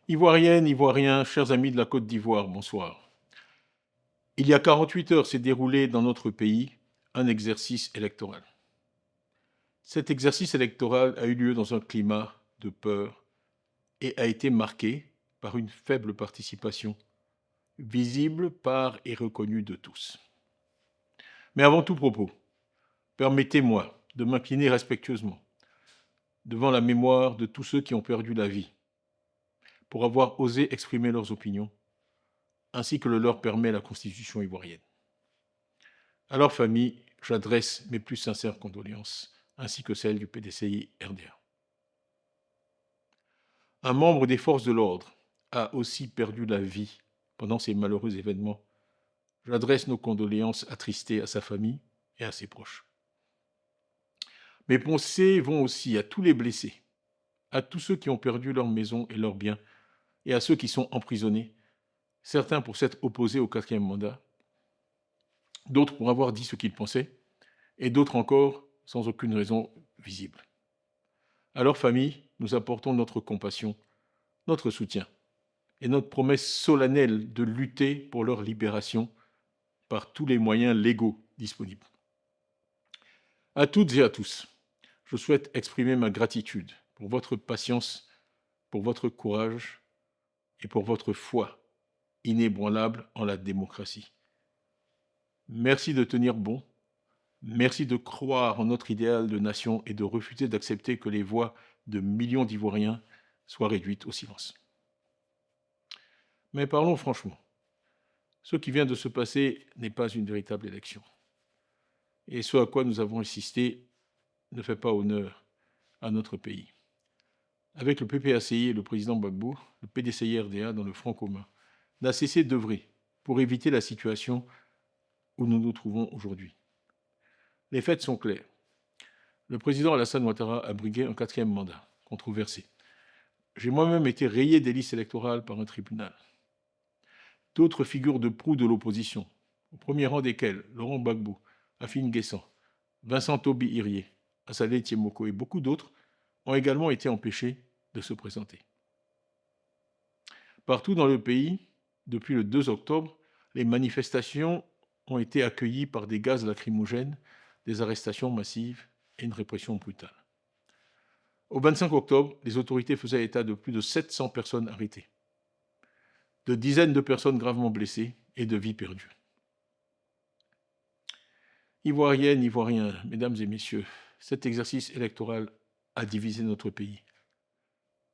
Ivoiriennes, Ivoiriens, chers amis de la Côte d'Ivoire, bonsoir. Il y a 48 heures s'est déroulé dans notre pays un exercice électoral. Cet exercice électoral a eu lieu dans un climat de peur et a été marqué par une faible participation, visible par et reconnue de tous. Mais avant tout propos, permettez-moi de m'incliner respectueusement devant la mémoire de tous ceux qui ont perdu la vie pour avoir osé exprimer leurs opinions, ainsi que le leur permet la Constitution ivoirienne. À leur famille, j'adresse mes plus sincères condoléances, ainsi que celles du PDCI RDA. Un membre des forces de l'ordre a aussi perdu la vie pendant ces malheureux événements. J'adresse nos condoléances attristées à sa famille et à ses proches. Mes pensées vont aussi à tous les blessés, à tous ceux qui ont perdu leur maison et leurs biens, et à ceux qui sont emprisonnés, certains pour s'être opposés au 4e mandat, d'autres pour avoir dit ce qu'ils pensaient, et d'autres encore sans aucune raison visible. À leur famille, nous apportons notre compassion, notre soutien et notre promesse solennelle de lutter pour leur libération par tous les moyens légaux disponibles. À toutes et à tous, je souhaite exprimer ma gratitude pour votre patience, pour votre courage et pour votre foi inébranlable en la démocratie. Merci de tenir bon. Merci de croire en notre idéal de nation et de refuser d'accepter que les voix de millions d'Ivoiriens soient réduites au silence. Mais parlons franchement. Ce qui vient de se passer n'est pas une véritable élection. Et ce à quoi nous avons insisté ne fait pas honneur à notre pays. Avec le PPACI et le président Gbagbo, le PDCI-RDA dans le Front commun n'a cessé d'œuvrer pour éviter la situation où nous nous trouvons aujourd'hui. Les faits sont clairs. Le président Alassane Ouattara a brigué un 4e mandat, controversé. J'ai moi-même été rayé des listes électorales par un tribunal. D'autres figures de proue de l'opposition, au premier rang desquelles Laurent Gbagbo, Afine Guessan, Vincent Toby Irié, Assalé Tiemoko et beaucoup d'autres, ont également été empêchés de se présenter. Partout dans le pays, depuis le 2 octobre, les manifestations ont été accueillies par des gaz lacrymogènes, des arrestations massives et une répression brutale. Au 25 octobre, les autorités faisaient état de plus de 700 personnes arrêtées, de dizaines de personnes gravement blessées et de vies perdues. Ivoiriennes, Ivoiriens, mesdames et messieurs, cet exercice électoral a divisé notre pays.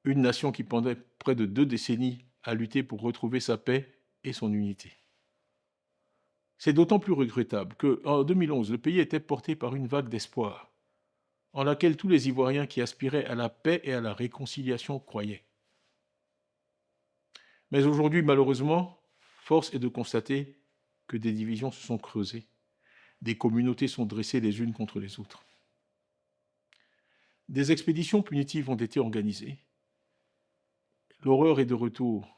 Une nation qui pendant près de 2 décennies a lutté pour retrouver sa paix et son unité. C'est d'autant plus regrettable qu'en 2011, le pays était porté par une vague d'espoir, en laquelle tous les Ivoiriens qui aspiraient à la paix et à la réconciliation croyaient. Mais aujourd'hui, malheureusement, force est de constater que des divisions se sont creusées, des communautés sont dressées les unes contre les autres. Des expéditions punitives ont été organisées. L'horreur est de retour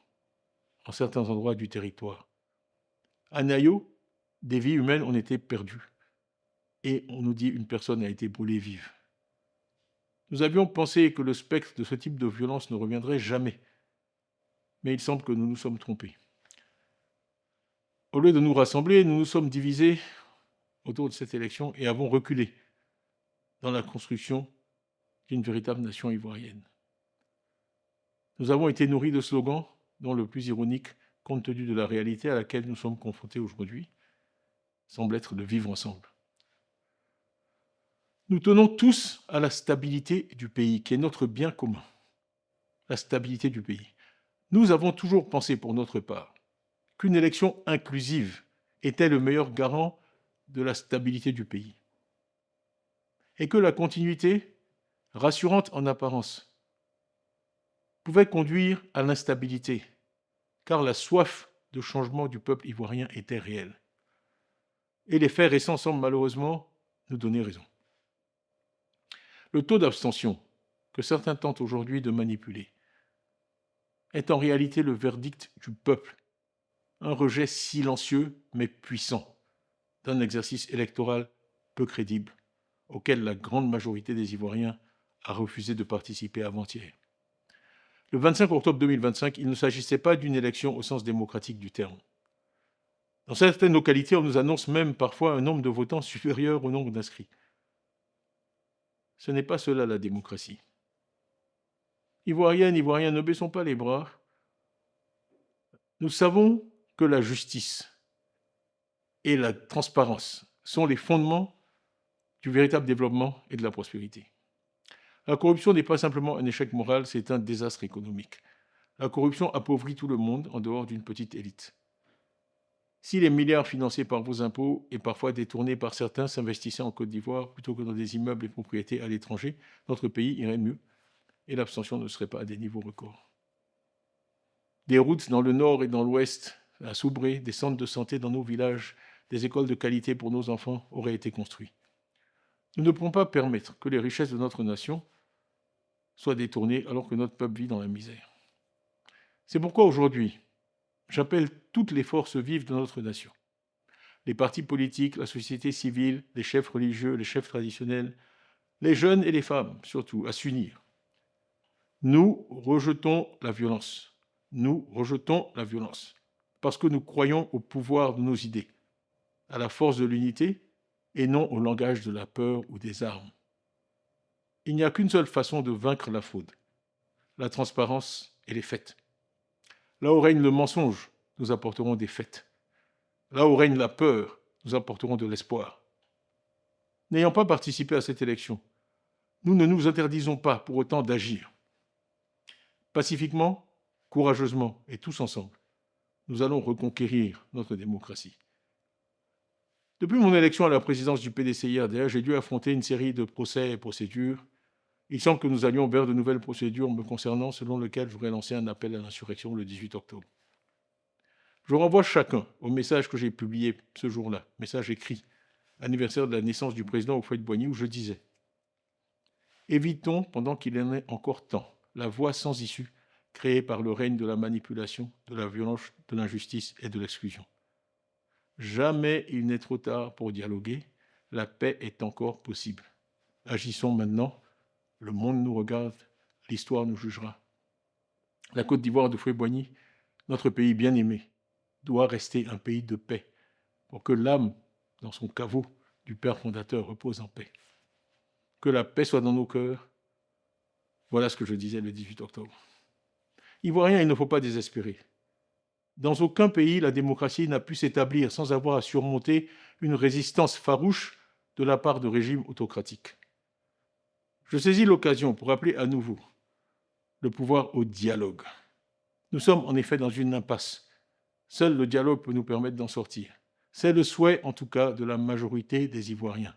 en certains endroits du territoire. À Nayo, des vies humaines ont été perdues. Et on nous dit qu'une personne a été brûlée vive. Nous avions pensé que le spectre de ce type de violence ne reviendrait jamais. Mais il semble que nous nous sommes trompés. Au lieu de nous rassembler, nous nous sommes divisés autour de cette élection et avons reculé dans la construction d'une véritable nation ivoirienne. Nous avons été nourris de slogans dont le plus ironique, compte tenu de la réalité à laquelle nous sommes confrontés aujourd'hui, semble être de vivre ensemble. Nous tenons tous à la stabilité du pays, qui est notre bien commun. La stabilité du pays. Nous avons toujours pensé pour notre part qu'une élection inclusive était le meilleur garant de la stabilité du pays. Et que la continuité, rassurante en apparence, pouvait conduire à l'instabilité, car la soif de changement du peuple ivoirien était réelle. Et les faits récents semblent malheureusement nous donner raison. Le taux d'abstention, que certains tentent aujourd'hui de manipuler, est en réalité le verdict du peuple, un rejet silencieux mais puissant d'un exercice électoral peu crédible, auquel la grande majorité des Ivoiriens a refusé de participer avant-hier. Le 25 octobre 2025, il ne s'agissait pas d'une élection au sens démocratique du terme. Dans certaines localités, on nous annonce même parfois un nombre de votants supérieur au nombre d'inscrits. Ce n'est pas cela la démocratie. Ivoiriennes, Ivoiriens, ne baissons pas les bras. Nous savons que la justice et la transparence sont les fondements du véritable développement et de la prospérité. La corruption n'est pas simplement un échec moral, c'est un désastre économique. La corruption appauvrit tout le monde en dehors d'une petite élite. Si les milliards financés par vos impôts et parfois détournés par certains s'investissaient en Côte d'Ivoire plutôt que dans des immeubles et propriétés à l'étranger, notre pays irait mieux et l'abstention ne serait pas à des niveaux records. Des routes dans le nord et dans l'ouest, à Soubré, des centres de santé dans nos villages, des écoles de qualité pour nos enfants auraient été construits. Nous ne pouvons pas permettre que les richesses de notre nation soient détournées alors que notre peuple vit dans la misère. C'est pourquoi aujourd'hui, j'appelle toutes les forces vives de notre nation, les partis politiques, la société civile, les chefs religieux, les chefs traditionnels, les jeunes et les femmes surtout, à s'unir. Nous rejetons la violence. Nous rejetons la violence parce que nous croyons au pouvoir de nos idées, à la force de l'unité et non au langage de la peur ou des armes. Il n'y a qu'une seule façon de vaincre la fraude, la transparence et les faits. Là où règne le mensonge, nous apporterons des faits. Là où règne la peur, nous apporterons de l'espoir. N'ayant pas participé à cette élection, nous ne nous interdisons pas pour autant d'agir. Pacifiquement, courageusement et tous ensemble, nous allons reconquérir notre démocratie. Depuis mon élection à la présidence du PDCI-RDA, j'ai dû affronter une série de procès et procédures. Il semble que nous allions vers de nouvelles procédures me concernant, selon lesquelles j'aurais lancé un appel à l'insurrection le 18 octobre. Je renvoie chacun au message que j'ai publié ce jour-là, message écrit, anniversaire de la naissance du président Houphouët-Boigny, où je disais « Évitons, pendant qu'il en est encore temps, la voie sans issue créée par le règne de la manipulation, de la violence, de l'injustice et de l'exclusion. Jamais il n'est trop tard pour dialoguer, la paix est encore possible. Agissons maintenant, le monde nous regarde, l'histoire nous jugera. La Côte d'Ivoire de Houphouët-Boigny, notre pays bien-aimé, doit rester un pays de paix, pour que l'âme, dans son caveau du Père fondateur, repose en paix. Que la paix soit dans nos cœurs. Voilà ce que je disais le 18 octobre. Ivoiriens, il ne faut pas désespérer. Dans aucun pays, la démocratie n'a pu s'établir sans avoir à surmonter une résistance farouche de la part de régimes autocratiques. Je saisis l'occasion pour appeler à nouveau le pouvoir au dialogue. Nous sommes en effet dans une impasse. Seul le dialogue peut nous permettre d'en sortir. C'est le souhait, en tout cas, de la majorité des Ivoiriens.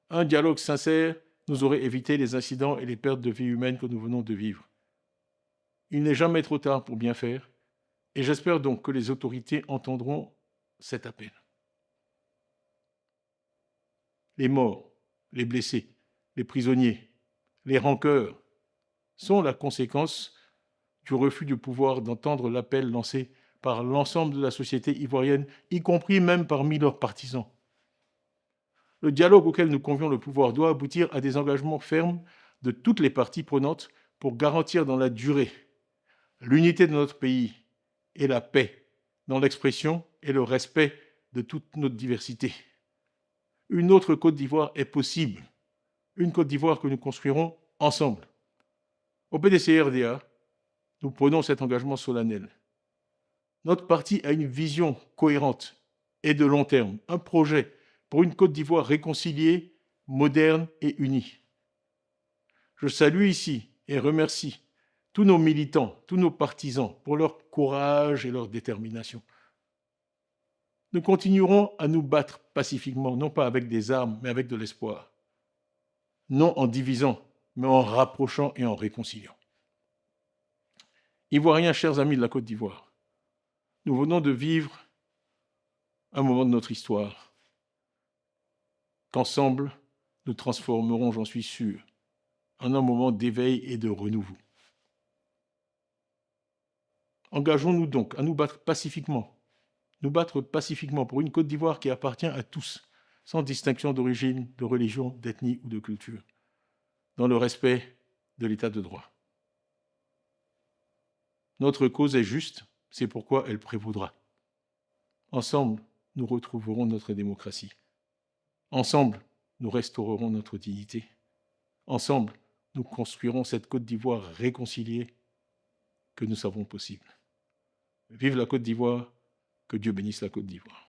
Un dialogue sincère nous aurait évité les incidents et les pertes de vies humaines que nous venons de vivre. Il n'est jamais trop tard pour bien faire, et j'espère donc que les autorités entendront cet appel. Les morts, les blessés, les prisonniers, les rancœurs sont la conséquence du refus du pouvoir d'entendre l'appel lancé par l'ensemble de la société ivoirienne, y compris même parmi leurs partisans. Le dialogue auquel nous convions le pouvoir doit aboutir à des engagements fermes de toutes les parties prenantes pour garantir dans la durée l'unité de notre pays et la paix dans l'expression et le respect de toute notre diversité. Une autre Côte d'Ivoire est possible, une Côte d'Ivoire que nous construirons ensemble. Au PDCI-RDA, nous prenons cet engagement solennel. Notre parti a une vision cohérente et de long terme, un projet pour une Côte d'Ivoire réconciliée, moderne et unie. Je salue ici et remercie tous nos militants, tous nos partisans pour leur courage et leur détermination. Nous continuerons à nous battre pacifiquement, non pas avec des armes, mais avec de l'espoir. Non en divisant, mais en rapprochant et en réconciliant. Ivoiriens, chers amis de la Côte d'Ivoire, nous venons de vivre un moment de notre histoire qu'ensemble, nous transformerons, j'en suis sûr, en un moment d'éveil et de renouveau. Engageons-nous donc à nous battre pacifiquement pour une Côte d'Ivoire qui appartient à tous, sans distinction d'origine, de religion, d'ethnie ou de culture, dans le respect de l'état de droit. Notre cause est juste, c'est pourquoi elle prévaudra. Ensemble, nous retrouverons notre démocratie. Ensemble, nous restaurerons notre dignité. Ensemble, nous construirons cette Côte d'Ivoire réconciliée que nous savons possible. Vive la Côte d'Ivoire, que Dieu bénisse la Côte d'Ivoire.